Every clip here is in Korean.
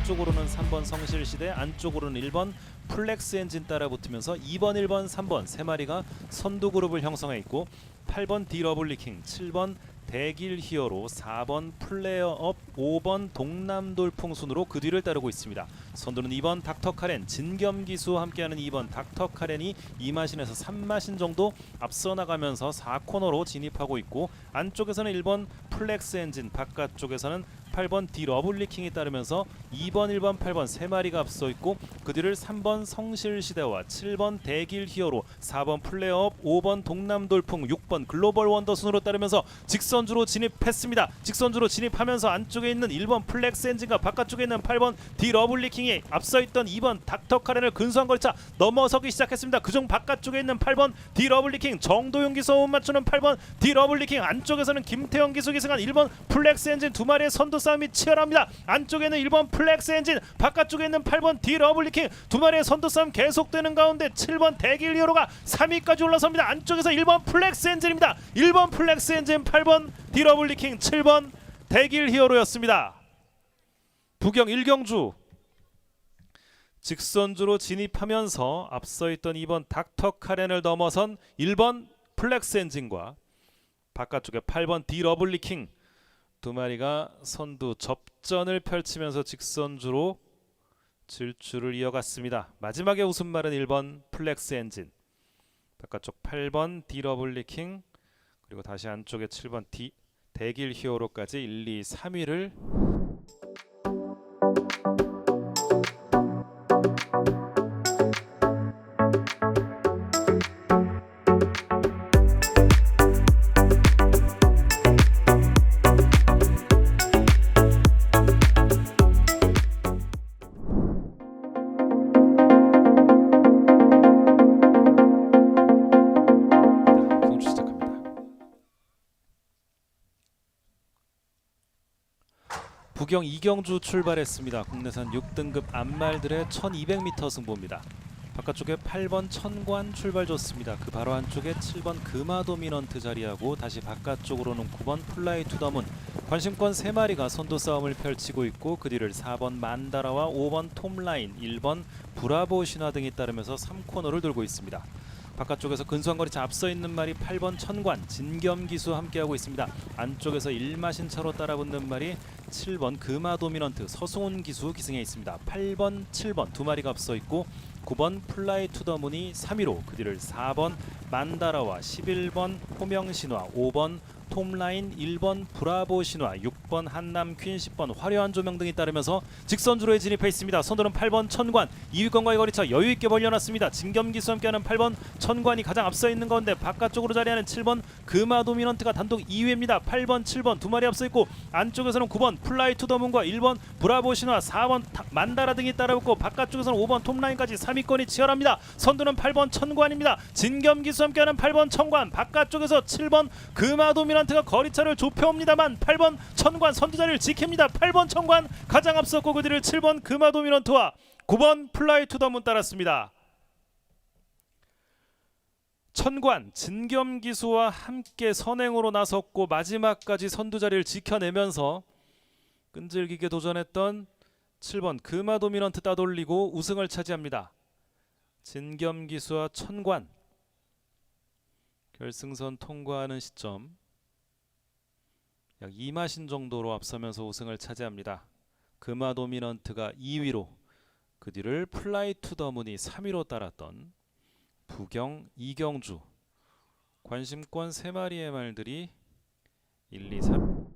바깥쪽으로는 3번 성실시대, 안쪽으로는 1번 플렉스 엔진 따라 붙으면서 2번, 1번, 3번 세 마리가 선두 그룹을 형성해 있고 8번 디러블리킹, 7번 대길 히어로, 4번 플레어업, 5번 동남돌풍 순으로 그 뒤를 따르고 있습니다. 선두는 2번 닥터카렌, 진겸기수와 함께하는 2번 닥터카렌이 2마신에서 3마신 정도 앞서 나가면서 4코너로 진입하고 있고 안쪽에서는 1번 플렉스 엔진, 바깥쪽에서는 8번 디러블리킹이 따르면서 2번, 1번, 8번 세 마리가 앞서 있고 그 뒤를 3번 성실시대와 7번 대길 히어로, 4번 플레어업, 5번 동남돌풍, 6번 글로벌 원더 순으로 따르면서 직선주로 진입했습니다. 직선주로 진입하면서 안쪽에 있는 1번 플렉스 엔진과 바깥쪽에 있는 8번 디러블리킹이 앞서 있던 2번 닥터카렌을 근소한 거리차 넘어서기 시작했습니다. 그중 바깥쪽에 있는 8번 디러블리킹, 정도용 기수 호흡 맞추는 8번 디러블리킹, 안쪽에서는 김태형 기수 기승한 1번 플렉스 엔진 두 마리의 선두 싸움이 치열합니다. 안쪽에는 1번 플렉스 엔진, 바깥쪽에 있는 8번 디러블리킹 두 마리의 선두 싸움 계속되는 가운데 7번 대길 히어로가 3위까지 올라섭니다. 안쪽에서 1번 플렉스 엔진입니다. 1번 플렉스 엔진, 8번 디러블리킹, 7번 대길 히어로였습니다. 부경 1경주 직선주로 진입하면서 앞서 있던 2번 닥터카렌을 넘어선 1번 플렉스 엔진과 바깥쪽에 8번 디러블리킹 두 마리가 선두 접전을 펼치면서 직선주로 질주를 이어갔습니다. 마지막에 웃음말은 1번 플렉스 엔진, 바깥쪽 8번 디러블리킹, 그리고 다시 안쪽에 7번 대길 히어로까지 1, 2, 3위를 부경 2경주 출발했습니다. 국내산 6등급 암말들의 1200m 승부입니다. 바깥쪽에 8번 천관 출발 좋습니다. 그 바로 안쪽에 7번 금화도미넌트 자리하고 다시 바깥쪽으로는 9번 플라이 투더문, 관심권 3마리가 선두 싸움을 펼치고 있고 그 뒤를 4번 만다라와 5번 톰라인, 1번 브라보 신화 등이 따르면서 3코너를 돌고 있습니다. 바깥쪽에서 근소한 거리차 앞서 있는 말이 8번 천관, 진겸기수와 함께하고 있습니다. 안쪽에서 1마신 차로 따라붙는 말이 7번 금화도미넌트, 서승훈 기수 기승해 있습니다. 8번, 7번 두 마리가 앞서 있고 9번 플라이 투더문이 3위로 그 뒤를 4번 만다라와 11번 호명신화, 5번 톰라인, 1번 브라보 신화, 6번 한남 퀸, 10번 화려한 조명 등이 따르면서 직선주로에 진입해 있습니다. 선두는 8번 천관, 2위권과의 거리차 여유있게 벌려놨습니다. 진겸기수와 함께하는 8번 천관이 가장 앞서 있는 가운데 바깥쪽으로 자리하는 7번 금화도미넌트가 단독 2위입니다. 8번, 7번 두 마리 앞서 있고 안쪽에서는 9번 플라이 투더문과 1번 브라보 신화, 4번 만다라 등이 따라붙고 바깥쪽에서는 5번 톰라인까지 3위권이 치열합니다. 선두는 8번 천관입니다. 진겸기수와 함께하는 8번 천관, 바깥쪽에서 7번 금화도미넌트 가 거리차를 좁혀옵니다만 8번 천관 선두자리를 지킵니다. 8번 천관 가장 앞섰고 그 뒤를 7번 금화도미넌트와 9번 플라이 투더문 따랐습니다. 천관 진겸기수와 함께 선행으로 나섰고 마지막까지 선두자리를 지켜내면서 끈질기게 도전했던 7번 금화도미넌트 따돌리고 우승을 차지합니다. 진겸기수와 천관 결승선 통과하는 시점 약 2마신 정도로 앞서면서 우승을 차지합니다. 금화도미넌트가 2위로 그 뒤를 플라이 투더문이 3위로 따랐던 부경 2경주, 관심권 3마리의 말들이 1, 2, 3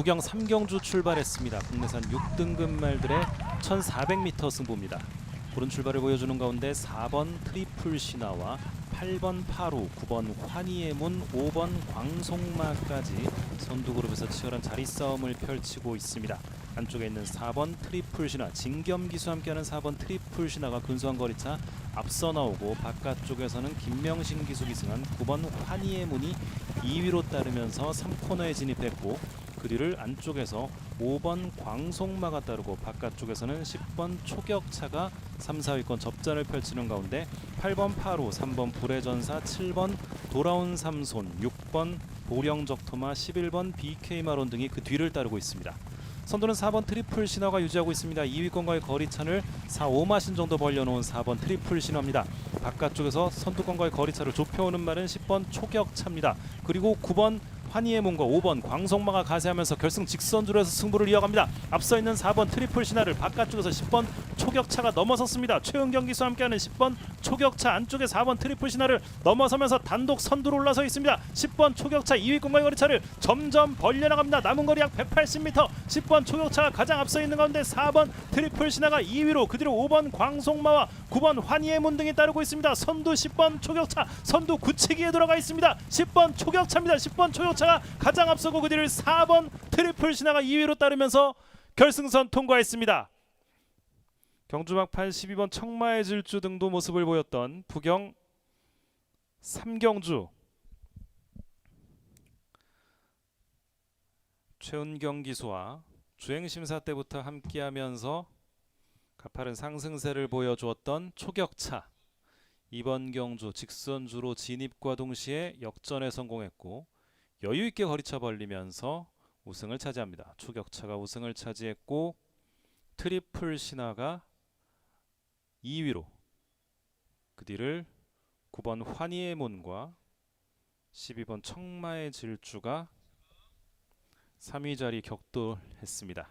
부경 3경주 출발했습니다. 국내산 6등급 말들의 1400m 승부입니다. 고른 출발을 보여주는 가운데 4번 트리플 신화와 8번 파루, 9번 환희의 문, 5번 광송마까지 선두그룹에서 치열한 자리 싸움을 펼치고 있습니다. 안쪽에 있는 4번 트리플 신화, 진겸기수와 함께하는 4번 트리플 신화가 근소한 거리차 앞서 나오고, 바깥쪽에서는 김명신 기수 기승한 9번 환희의 문이 2위로 따르면서 3코너에 진입했고, 그 뒤를 안쪽에서 5번 광송마가 따르고, 바깥쪽에서는 10번 초격차가 3, 4위권 접전을 펼치는 가운데 8번 파로, 3번 불의 전사, 7번 돌아온 삼손, 6번 보령적토마, 11번 BK 마론 등이 그 뒤를 따르고 있습니다. 선두는 4번 트리플 신화가 유지하고 있습니다. 2위권과의 거리차를 4, 5마신 정도 벌려놓은 4번 트리플 신화입니다. 바깥쪽에서 선두권과의 거리차를 좁혀오는 말은 10번 초격차입니다. 그리고 9번 환희의 문과 5번 광송마가 가세하면서 결승 직선주로에서 승부를 이어갑니다. 앞서 있는 4번 트리플 신화를 바깥쪽에서 10번 초격차가 넘어섰습니다. 최은경 기수와 함께하는 10번 초격차 안쪽에 4번 트리플 신화를 넘어서면서 단독 선두로 올라서 있습니다. 10번 초격차 2위권과의 거리차를 점점 벌려나갑니다. 남은 거리 약 180m. 10번 초격차가 가장 앞서 있는 가운데 4번 트리플 신화가 2위로, 그 뒤로 5번 광송마와 9번 환희의 문 등이 따르고 있습니다. 선두 10번 초격차, 선두 굳히기에 돌아가 있습니다. 10번 초격차입니다. 10번 초격차가 가장 앞서고, 그 뒤를 4번 트리플 신화가 2위로 따르면서 결승선 통과했습니다. 경주 막판 12번 청마의 질주 등도 모습을 보였던 부경 3경주, 최은경 기수와 주행심사 때부터 함께하면서 가파른 상승세를 보여주었던 초격차, 이번 경주 직선주로 진입과 동시에 역전에 성공했고 여유있게 거리차 벌리면서 우승을 차지합니다. 초격차가 우승을 차지했고 트리플 신화가 2위로, 그 뒤를 9번 환희의 문과 12번 청마의 질주가 3위 자리 격돌했습니다.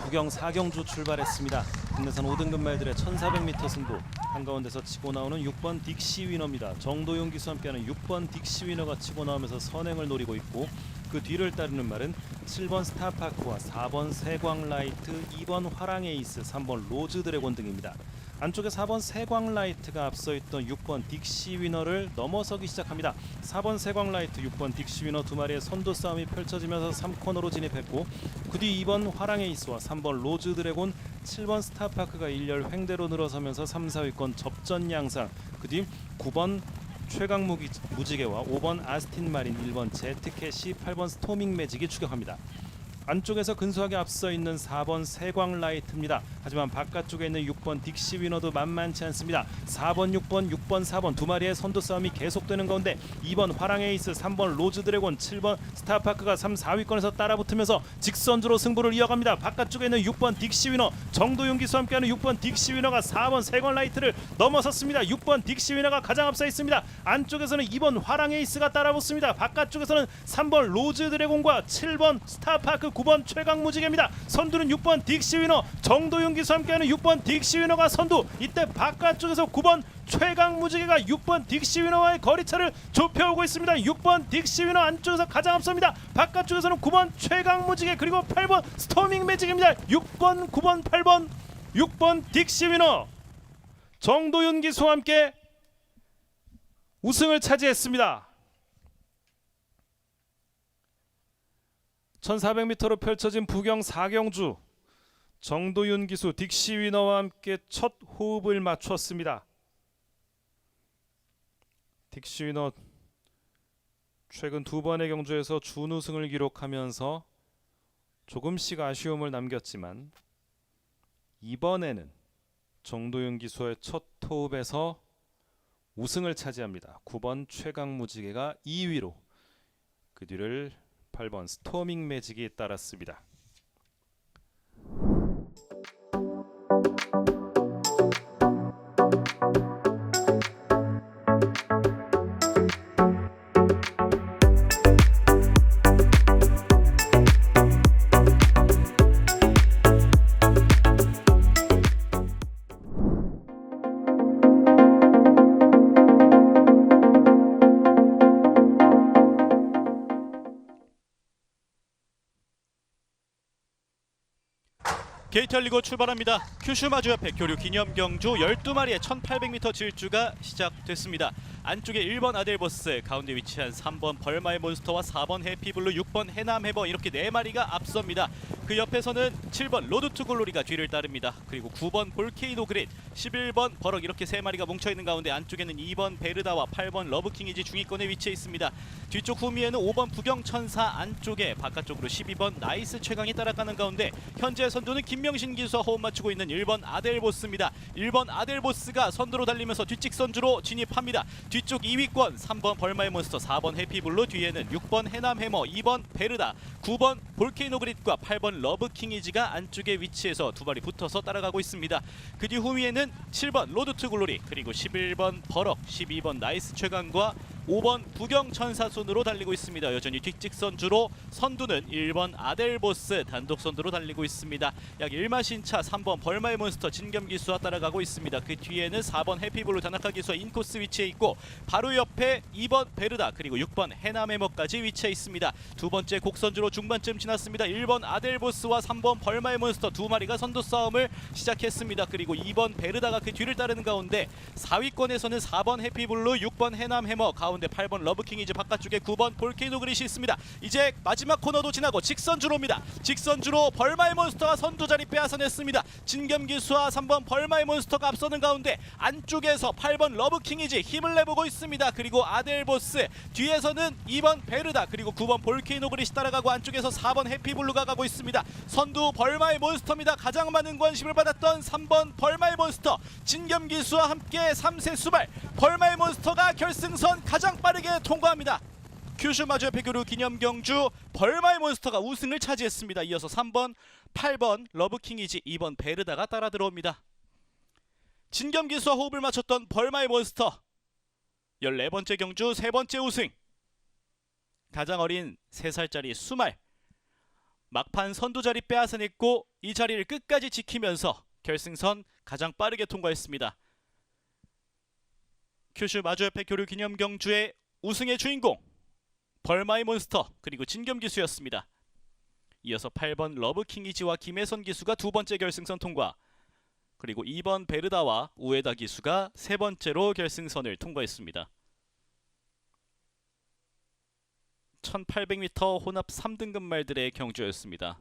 부경 4경주 출발했습니다. 국내산 5등급 말들의 1400m 승부, 한가운데서 치고 나오는 6번 딕시 위너입니다. 정도용 기수와 함께하는 6번 딕시 위너가 치고 나오면서 선행을 노리고 있고, 그 뒤를 따르는 말은 7번 스타파크와 4번 세광라이트, 2번 화랑에이스, 3번 로즈드래곤 등입니다. 안쪽에 4번 세광라이트가 앞서 있던 6번 딕시 위너를 넘어서기 시작합니다. 4번 세광라이트, 6번 딕시 위너 두 마리의 선두 싸움이 펼쳐지면서 3코너로 진입했고, 그 뒤 2번 화랑에이스와 3번 로즈드래곤, 7번 스타파크가 일렬 횡대로 늘어서면서 3, 4위권 접전 양상, 그 뒤 9번 최강무지개와 5번 아스틴 마린, 1번 제트캐시, 8번 스토밍 매직이 추격합니다. 안쪽에서 근소하게 앞서 있는 4번 세광라이트입니다. 하지만 바깥쪽에 있는 6번 딕시 위너도 만만치 않습니다. 4번, 6번, 6번, 4번 두 마리의 선두 싸움이 계속되는 가운데 2번 화랑에이스, 3번 로즈드래곤, 7번 스타파크가 3, 4위권에서 따라붙으면서 직선주로 승부를 이어갑니다. 바깥쪽에 있는 6번 딕시 위너, 정도용 기수와 함께하는 6번 딕시 위너가 4번 세광라이트를 넘어섰습니다. 6번 딕시 위너가 가장 앞서 있습니다. 안쪽에서는 2번 화랑에이스가 따라붙습니다. 바깥쪽에서는 3번 로즈드래곤과 7번 스타파크, 9번 최강무지개입니다. 선두는 6번 딕시 위너, 정도윤 기수와 함께하는 6번 딕시 위너가 선두. 이때 바깥쪽에서 9번 최강무지개가 6번 딕시 위너와의 거리차를 좁혀오고 있습니다. 6번 딕시 위너 안쪽에서 가장 앞섭니다. 바깥쪽에서는 9번 최강무지개, 그리고 8번 스토밍 매직입니다. 6번, 9번, 8번, 6번 딕시 위너, 정도윤 기수와 함께 우승을 차지했습니다. 1400m로 펼쳐진 부경 4경주, 정도윤 기수, 딕시 위너와 함께 첫 호흡을 맞췄습니다. 딕시 위너 최근 두 번의 경주에서 준우승을 기록하면서 조금씩 아쉬움을 남겼지만, 이번에는 정도윤 기수의 첫 호흡에서 우승을 차지합니다. 9번 최강무지개가 2위로, 그 뒤를 8번 스토밍 매직이 따랐습니다. KT리그 출발합니다. 큐슈 마주협회 교류 기념 경주 12마리의 1800m 질주가 시작됐습니다. 안쪽에 1번 아델보스, 가운데 위치한 3번 벌마의 몬스터와 4번 해피블루, 6번 해남 해버 이렇게 4마리가 앞섭니다. 그 옆에서는 7번 로드투 글로리가 뒤를 따릅니다. 그리고 9번 볼케이노 그릿, 11번 버럭 이렇게 3마리가 뭉쳐있는 가운데 안쪽에는 2번 베르다와 8번 러브킹이지 중위권에 위치해 있습니다. 뒤쪽 후미에는 5번 부경천사, 안쪽에 바깥쪽으로 12번 나이스 최강이 따라가는 가운데 현재 선두는 김명신 기수와 호흡 맞추고 있는 1번 아델보스입니다. 1번 아델보스가 선두로 달리면서 뒷직선주로 진입합니다. 뒤쪽 2위권 3번 벌마의 몬스터, 4번 해피블루, 뒤에는 6번 해남 해머, 2번 베르다, 9번 볼케이노 그릿과 8번 러브킹이지가 안쪽에 위치해서 두 발이 붙어서 따라가고 있습니다. 그 뒤 후위에는 7번 로드투 글로리, 그리고 11번 버럭, 12번 나이스 최강과 5번 부경천사 순으로 달리고 있습니다. 여전히 뒷직선주로 선두는 1번 아델보스 단독 선두로 달리고 있습니다. 약 1마신차 3번 벌마의 몬스터 진겸 기수와 따라가고 있습니다. 그 뒤에는 4번 해피블루 다나카 기수와 인코스 위치해 있고 바로 옆에 2번 베르다 그리고 6번 해남해머까지 위치해 있습니다. 두 번째 곡선주로 중반쯤 지났습니다. 1번 아델보스와 3번 벌마의 몬스터 두 마리가 선두 싸움을 시작했습니다. 그리고 2번 베르다가 그 뒤를 따르는 가운데 4위권에서는 4번 해피블루, 6번 해남해머, 가운데 8번 러브킹이지, 바깥쪽에 9번 볼케이노 그릿이 있습니다. 이제 마지막 코너도 지나고 직선주로입니다. 직선주로 벌마의 몬스터가 선두 자리 빼앗아냈습니다. 진겸기수와 3번 벌마의 몬스터가 앞서는 가운데 안쪽에서 8번 러브킹이지 힘을 내보고 있습니다. 그리고 아델보스, 뒤에서는 2번 베르다 그리고 9번 볼케이노 그릿이 따라가고 안쪽에서 4번 해피블루가 가고 있습니다. 선두 벌마의 몬스터입니다. 가장 많은 관심을 받았던 3번 벌마의 몬스터, 진겸기수와 함께 3세 수발 벌마의 몬스터가 결승선 가장 빠르게 통과합니다. 큐슈 마주협회 교류 기념 경주 벌마의 몬스터가 우승을 차지했습니다. 이어서 3번, 8번 러브킹이지, 2번 베르다가 따라 들어옵니다. 진겸기수와 호흡을 맞췄던 벌마의 몬스터 14번째 경주 3번째 우승, 가장 어린 3살짜리 수말, 막판 선두 자리 빼앗아냈고 이 자리를 끝까지 지키면서 결승선 가장 빠르게 통과했습니다. 큐슈 마주협회 교류 기념 경주의 우승의 주인공 벌마의 몬스터 그리고 진겸기수였습니다. 이어서 8번 러브킹이지와 김혜선 기수가 두 번째 결승선 통과, 그리고 2번 베르다와 우에다 기수가 세 번째로 결승선을 통과했습니다. 1800m 혼합 3등급 말들의 경주였습니다.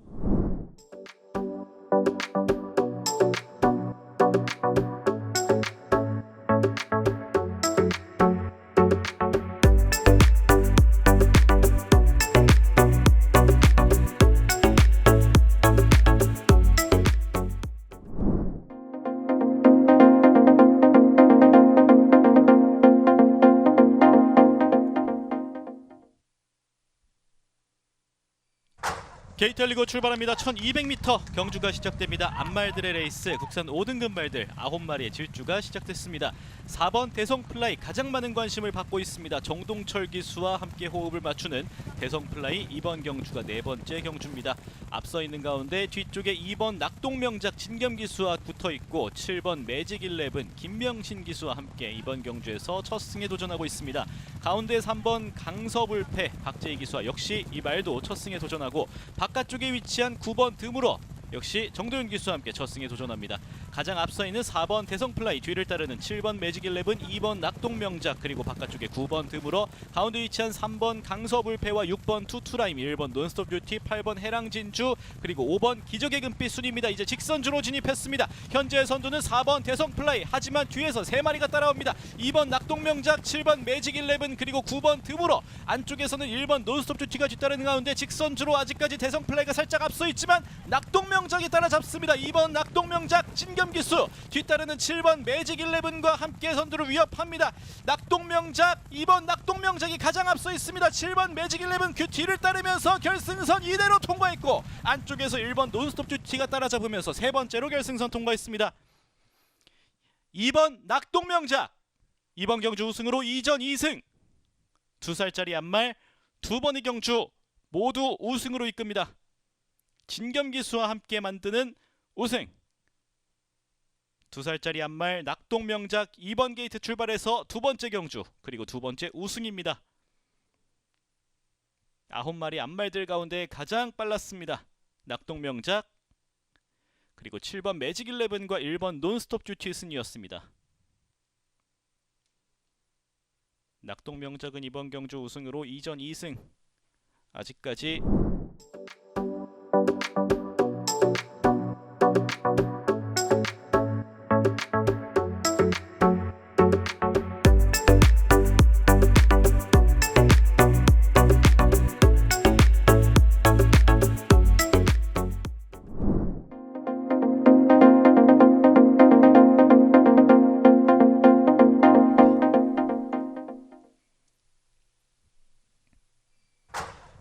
KT리그 출발합니다. 1200m 경주가 시작됩니다. 앞말들의 레이스, 국산 5등급 말들 9마리의 질주가 시작됐습니다. 4번 대성플라이 가장 많은 관심을 받고 있습니다. 정동철 기수와 함께 호흡을 맞추는 대성플라이 이번 경주가 네 번째 경주입니다. 앞서 있는 가운데 뒤쪽에 2번 낙동명작 진겸 기수와 붙어있고 7번 매직11 김명신 기수와 함께 이번 경주에서 첫 승에 도전하고 있습니다. 가운데 3번 강서불패 박재희 기수와 역시 이 말도 첫 승에 도전하고, 바깥쪽에 위치한 9번 드물어 역시 정도윤 기수와 함께 첫 승에 도전합니다. 가장 앞서 있는 4번 대성플라이, 뒤를 따르는 7번 매직11, 2번 낙동명작, 그리고 바깥쪽에 9번 드물어, 가운데 위치한 3번 강서불패와 6번 투투라임, 1번 논스톱 뷰티, 8번 해랑진주, 그리고 5번 기적의 금빛 순입니다. 이제 직선주로 진입했습니다. 현재 선두는 4번 대성플라이, 하지만 뒤에서 3마리가 따라옵니다. 2번 낙동명작, 7번 매직11, 그리고 9번 드물어, 안쪽에서는 1번 논스톱 뷰티가 뒤따르는 가운데 직선주로 아직까지 대성플라이가 살짝 앞서 있지만 낙동명작이 따라잡습니다. 2번 낙동명작 진겸기수, 뒤따르는 7번 매직11과 함께 선두를 위협합니다. 낙동명작, 2번 낙동명작이 가장 앞서 있습니다. 7번 매직11 그 뒤를 따르면서 결승선 이대로 통과했고, 안쪽에서 1번 논스톱 듀티가 따라잡으면서 세 번째로 결승선 통과했습니다. 2번 낙동명작 이번 경주 우승으로 2전 2승, 2살짜리 앞말 두 번의 경주 모두 우승으로 이끕니다. 진겸기수와 함께 만드는 우승, 2살짜리 앞말 낙동명작 2번 게이트 출발해서 두 번째 경주 그리고 두 번째 우승입니다. 9마리 앞말들 가운데 가장 빨랐습니다. 낙동명작, 그리고 7번 매직 11과 1번 논스톱 듀티 순이었습니다. 낙동명작은 이번 경주 우승으로 2전 2승. 아직까지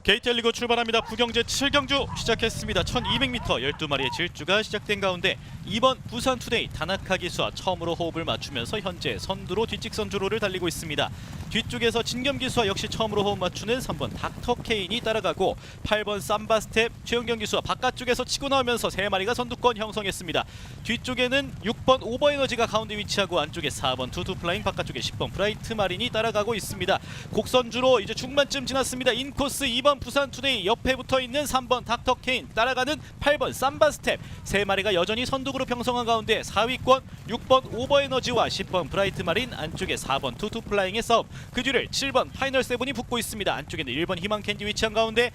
KTL 리그 출발합니다. 부경제 7경주 시작했습니다. 1200m 12마리의 질주가 시작된 가운데 2번 부산 투데이 다나카 기수와 처음으로 호흡을 맞추면서 현재 선두로 뒷직선 주로를 달리고 있습니다. 뒤쪽에서 진겸 기수와 역시 처음으로 호흡 맞추는 3번 닥터 케인이 따라가고 8번 삼바 스텝 최영경 기수와 바깥쪽에서 치고 나오면서 3마리가 선두권 형성했습니다. 뒤쪽에는 6번 오버에너지가 가운데 위치하고 안쪽에 4번 투투플라잉, 바깥쪽에 10번 브라이트 마린이 따라가고 있습니다. 곡선주로 이제 중반쯤 지났습니다. 인코스 2번 부산 투데이, 옆에 붙어있는 3번 닥터 케인, 따라가는 8번 삼바 스텝, 3마리가 여전히 선두그룹 형성한 가운데 4위권 6번 오버에너지와 10번 브라이트 마린, 안쪽에 4번 투투플라잉의 싸움, 그 뒤를 7번 파이널 세븐이 붙고 있습니다. 안쪽에는 1번 희망 캔디 위치한 가운데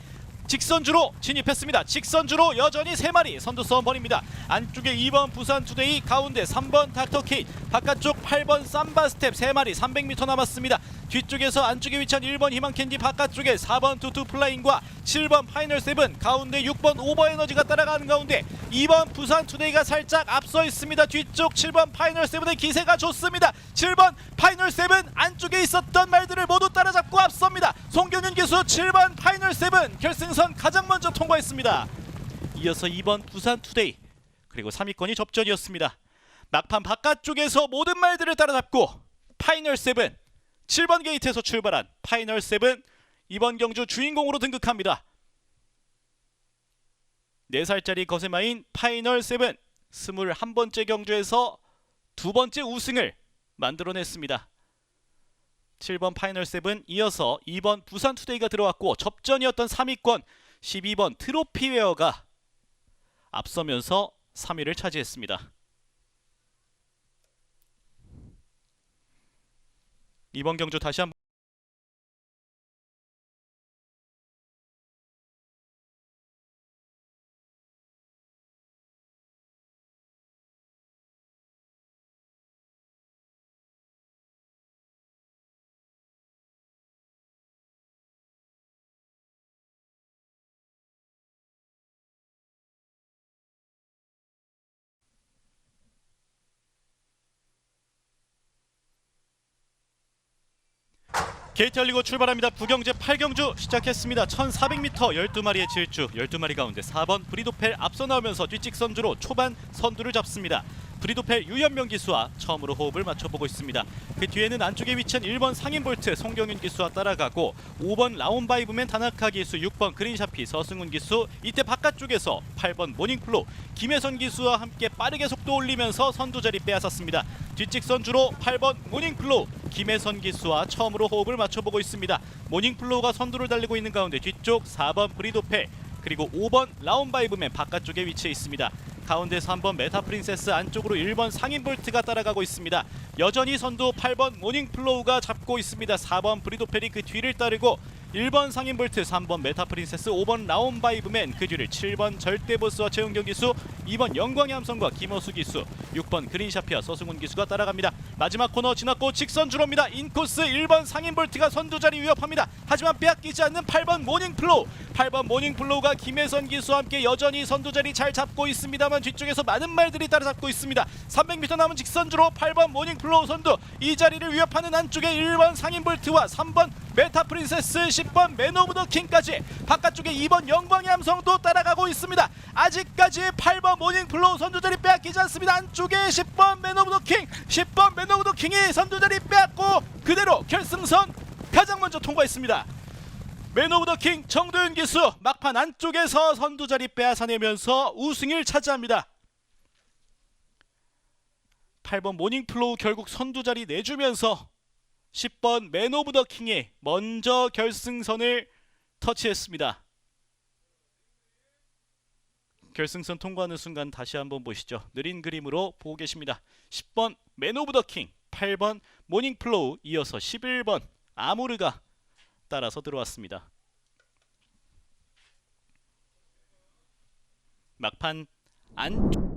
직선주로 진입했습니다. 직선주로 여전히 3마리 선두 싸움 벌입니다. 안쪽에 2번 부산 투데이, 가운데 3번 닥터 케인, 바깥쪽 8번 삼바 스텝 3마리 300m 남았습니다. 뒤쪽에서 안쪽에 위치한 1번 희망 캔디, 바깥쪽에 4번 투투 플라잉과 7번 파이널 세븐, 가운데 6번 오버에너지가 따라가는 가운데 2번 부산 투데이가 살짝 앞서 있습니다. 뒤쪽 7번 파이널 세븐의 기세가 좋습니다. 7번 파이널 세븐 안쪽에 있었던 말들을 모두 따라잡고 앞섭니다. 송경윤 기수 7번 파이널 세븐 결승선 가장 먼저 통과했습니다. 이어서 2번 부산 투데이, 그리고 3위권이 접전이었습니다. 막판 바깥쪽에서 모든 말들을 따라잡고 파이널 세븐, 7번 게이트에서 출발한 파이널 세븐 이번 경주 주인공으로 등극합니다. 4살짜리 거세마인 파이널 세븐, 21번째 경주에서 2번째 우승을 만들어냈습니다. 7번 파이널 세븐, 이어서 2번 부산 투데이가 들어왔고 접전이었던 3위권 12번 트로피웨어가 앞서면서 3위를 차지했습니다. 이번 경주 다시 한번 KTL 리그 출발합니다. 부경제 8경주 시작했습니다. 1400m 12마리의 질주, 12마리 가운데 4번 브리도펠 앞서 나오면서 뒷직선주로 초반 선두를 잡습니다. 브리도펠 유현명 기수와 처음으로 호흡을 맞춰보고 있습니다. 그 뒤에는 안쪽에 위치한 1번 상인볼트 송경윤 기수와 따라가고 5번 라온바이브맨 다나카 기수, 6번 그린샤피 서승훈 기수, 이때 바깥쪽에서 8번 모닝플로 김혜선 기수와 함께 빠르게 속도 올리면서 선두 자리 빼앗았습니다. 뒷직선주로 8번 모닝플로 김혜선 기수와 처음으로 호흡을 맞춰보고 있습니다. 모닝플로우가 선두를 달리고 있는 가운데 뒤쪽 4번 브리도펠, 그리고 5번 라온바이브맨 바깥쪽에 위치해 있습니다. 가운데 3번 메타프린세스, 안쪽으로 1번 상인볼트가 따라가고 있습니다. 여전히 선두 8번 모닝플로우가 잡고 있습니다. 4번 브리도펠이 그 뒤를 따르고 1번 상인볼트, 3번 메타프린세스, 5번 라온바이브맨, 그 뒤를 7번 절대보스와 최은경 기수, 2번 영광의 함성과 김호수 기수, 6번 그린샤피아 서승훈 기수가 따라갑니다. 마지막 코너 지났고 직선주로입니다. 인코스 1번 상인볼트가 선두자리 위협합니다. 하지만 빼앗기지 않는 8번 모닝플로우, 8번 모닝플로우가 김혜선 기수와 함께 여전히 선두자리 잘 잡고 있습니다만 뒤쪽에서 많은 말들이 따라잡고 있습니다. 300m 남은 직선주로 8번 모닝플로우 선두, 이 자리를 위협하는 안쪽에 1번 상인볼트와 3번 메타프린세스, 10번 맨 오브 더 킹까지, 바깥쪽에 2번 영광의 함성도 따라가고 있습니다. 아직까지 8번 모닝플로우 선두자리 빼앗기지 않습니다. 안쪽에 10번 맨 오브 더 킹, 10번 맨 오브 더 킹이 선두자리 빼앗고 그대로 결승선 가장 먼저 통과했습니다. 맨 오브 더 킹 정도윤 기수 막판 안쪽에서 선두자리 빼앗아내면서 우승을 차지합니다. 8번 모닝플로우 결국 선두자리 내주면서 10번 맨 오브 더 킹이 먼저 결승선을 터치했습니다. 결승선 통과하는 순간 다시 한번 보시죠. 느린 그림으로 보고 계십니다. 10번 맨 오브 더 킹, 8번 모닝플로우, 이어서 11번 아모르가 따라서 들어왔습니다. 막판 안